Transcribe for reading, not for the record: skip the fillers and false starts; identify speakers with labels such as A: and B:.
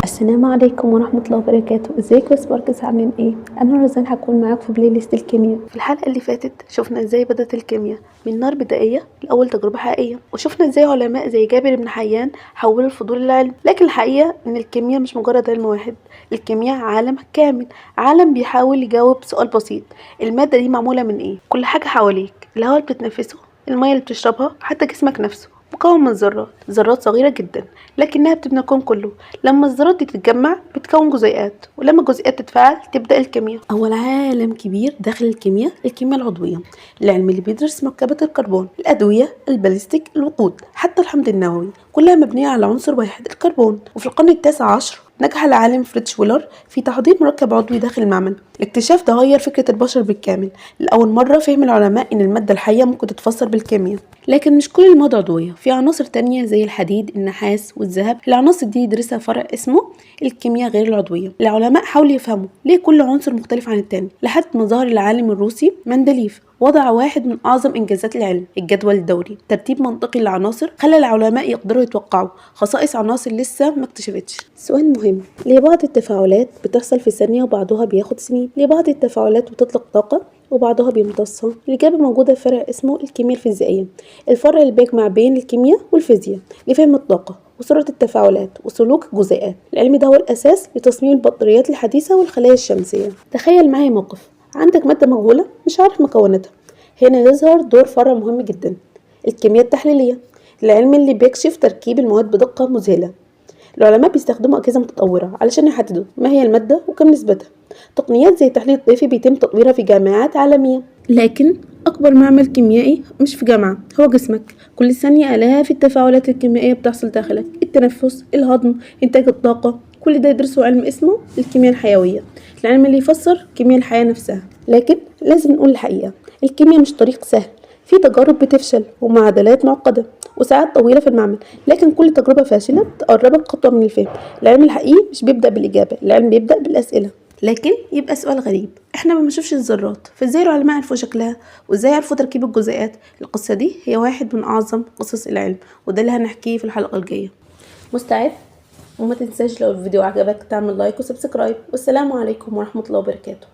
A: السلام عليكم ورحمة الله وبركاته. ازيكم يا سباركس، عاملين ايه؟ انا رزان هكون معاكم في بلاي ليست الكيمياء. في الحلقة اللي فاتت شفنا ازاي بدأت الكيمياء من نار بدائية لأول تجربة حقيقية، وشفنا ازاي علماء زي جابر بن حيان حولوا الفضول للعلم. لكن الحقيقة ان الكيمياء مش مجرد علم واحد، الكيمياء عالم كامل، عالم بيحاول يجاوب سؤال بسيط: المادة دي معمولة من ايه؟ كل حاجة حواليك، الهواء اللي بتتنفسه، المية اللي بتشربها، حتى جسمك نفسه مكون من ذرات صغيرة جدا لكنها بتبني الكون كله. لما الذرات دي تتجمع بتكون جزيئات، ولما الجزيئات تتفاعل تبدأ الكيمياء. أول عالم كبير داخل الكيمياء العضوية، العلم اللي بيدرس مركبات الكربون، الأدوية، الباليستيك، الوقود، حتى الحمض النووي، كلها مبنية على عنصر واحد، الكربون. وفي القرن التاسع عشر نجح العالم فريتش ويلر في تحضير مركب عضوي داخل المعمل. الاكتشاف ده غير فكرة البشر بالكامل. لأول مرة فهم العلماء إن المادة الحية ممكن تتفسر بالكيمياء. لكن مش كل المواد عضوية، في عناصر تانية زي الحديد، النحاس، والذهب. العناصر دي يدرسها فرع اسمه الكيمياء غير العضوية. العلماء حاولوا يفهموا ليه كل عنصر مختلف عن التاني، لحد ما ظهر العالم الروسي مندليف وضع واحد من أعظم إنجازات العلم، الجدول الدوري. ترتيب منطقي للعناصر خلى العلماء يقدروا يتوقعوا خصائص عناصر لسه ما اكتشفتش. سؤال مهم: ليه بعض التفاعلات بتحصل في ثانية وبعضها بياخد سنين؟ ليه بعض التفاعلات بتطلق طاقة وبعضها بيمتصها؟ الإجابة موجودة في فرع اسمه الكيمياء الفيزيائية، الفرع اللي بيجمع بين الكيمياء والفيزياء لفهم الطاقة وسرعة التفاعلات وسلوك الجزيئات. العلم ده هو الأساس لتصميم البطاريات الحديثة والخلايا الشمسية. تخيل معايا موقف: عندك مادة مجهولة مش عارف مكوناتها. هنا يظهر دور فرع مهم جدا، الكيمياء التحليلية، العلم اللي بيكشف تركيب المواد بدقة مذهلة. العلماء بيستخدموا أجهزة متطورة علشان يحددوا ما هي المادة وكم نسبتها. تقنيات زي التحليل الطيفي بيتم تطويرها في جامعات عالمية. لكن أكبر معمل كيميائي مش في جامعة، هو جسمك. كل ثانية آلاف التفاعلات الكيميائية بتحصل داخلك: التنفس، الهضم، إنتاج الطاقة. كل ده يدرسه علم اسمه الكيمياء الحيوية، العلم اللي يفسر كيمياء الحياة نفسها. لكن لازم نقول الحقيقة، الكيمياء مش طريق سهل، في تجارب بتفشل ومعادلات معقدة وساعات طويلة في المعمل. لكن كل تجربة فاشلة تقربك خطوة من الفهم. العلم الحقيقي مش بيبدأ بالإجابة، العلم بيبدأ بالأسئلة. لكن يبقى سؤال غريب: احنا ما بنشوفش الذرات، فازاي العلماء عرفوا شكلها وازاي عرفوا تركيب الجزيئات؟ القصة دي هي واحد من أعظم قصص العلم، وده اللي هنحكيه في الحلقة الجاية. مستعد؟ وما تنساش لو الفيديو عجبك تعمل لايك وسبسكرايب. والسلام عليكم ورحمة الله وبركاته.